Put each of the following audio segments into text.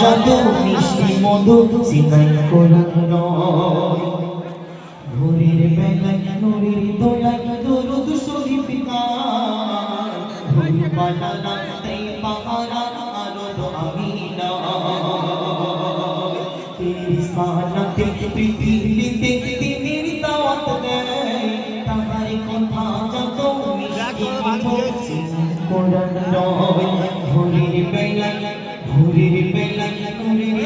জাদু মিষ্টি মধু সিনাই কোরআন নয় ভোরের বেলায় নূরের দোলায় দরুদ শরীফ গান ভোর বানানা তাই পাহারা আরব আমিনা তেরি সালাতে পৃথিবীতে তিনের দাওয়াত দেয় তাহার কথা জাদু মিষ্টি মধু সিনাই কোরআন নয় ভোরের বেলায় নূরের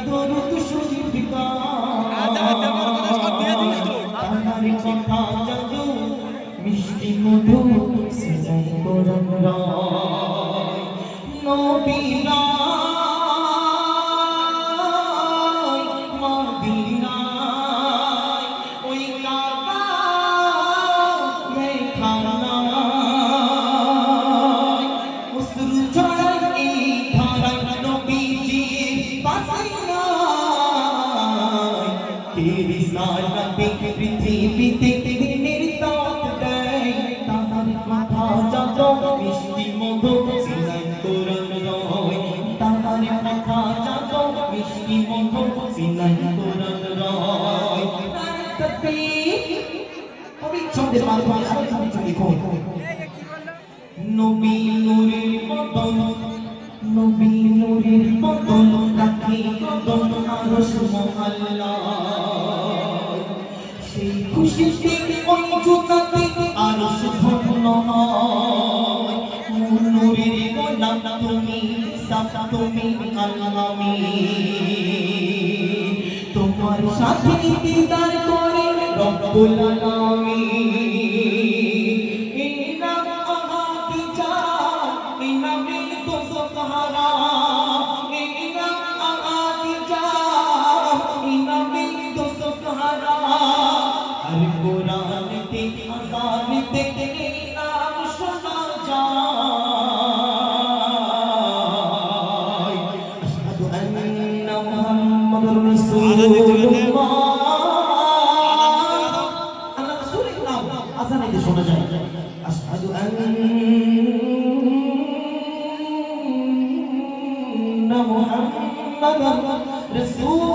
দরুদ শরীফ গান তাহার কথা জাদু মিষ্টি মধু সিনাই কোরআন নয় নবীরা মদিনায় ওই কাবা মেখানায় অশ্রু ঝরায় এই ধারায় নবীজির পাসিনায় তেরি সালাতে পৃথিবীতে দিনের দাওয়াত দেয় তাহার কথা জাদু মিষ্টি মধু সিনাই কোরআন নয় তাহার কথা জাদু মিষ্টি মধু সিনাই কোরআন নয় তাকবীর পবিত্র মাধ্যমে আরেকটা লিখো নবী নূরের বদন নবী নূরের বদন রাখি কদম আরশ মহল্লা সেই খুশিতে ওই জুতাতে আরশ ধন্য হয় নূরের গোলাম তুমি সাফ তুমি আলামিন তোমার সাথে দিদার করে রব্বুল আলামিন ইনাম আহাদি যা ইনামে তো সহারা ইনাম আহাদি যা ইনামে তো সহারা আর কোরআনতে আযানতে নাম শোনা যায় আশহাদু আন্না মুহাম্মাদুর রাসূলুল্লাহ আল্লাহ রাসূলের নাম আযানেতে শোনা যায় আশহাদু আন্না মুহাম্মাদুর রাসূলুল্লাহ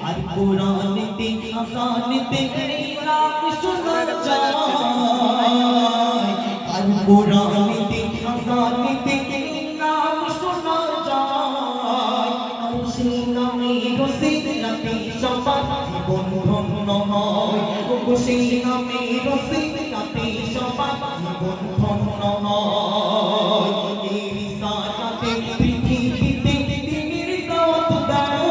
আর কোরআনেতে আযানেতে নাম শোনা যায় আর কোরআনেতে আযানেতে নাম শোনা যায় আর সেই নামে রসিলাতে সবার জীবন ধন্য হয় ও সেই নামে রসিলাতে সবার জীবন ধন্য হয় এই সালাতে পৃথিবীতে দিনের দাওয়াত দেয়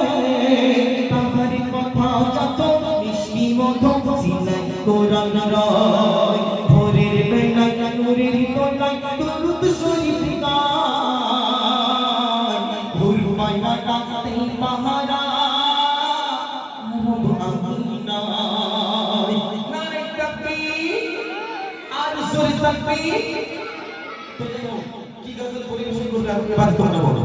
তাহার কথা জাদু মিষ্টি মধু সিনাই কোরআন নয় ভোরের বেলায় নূরের দোলায় দরুদ শরীফ গান ভোর বানানা তাই পাহারা আরব আমিনায় নারে তাকবীর আর জোরে তাকবীর তো কি গজল পরিবেশন করবে আপনি বাদ তোমরা বলো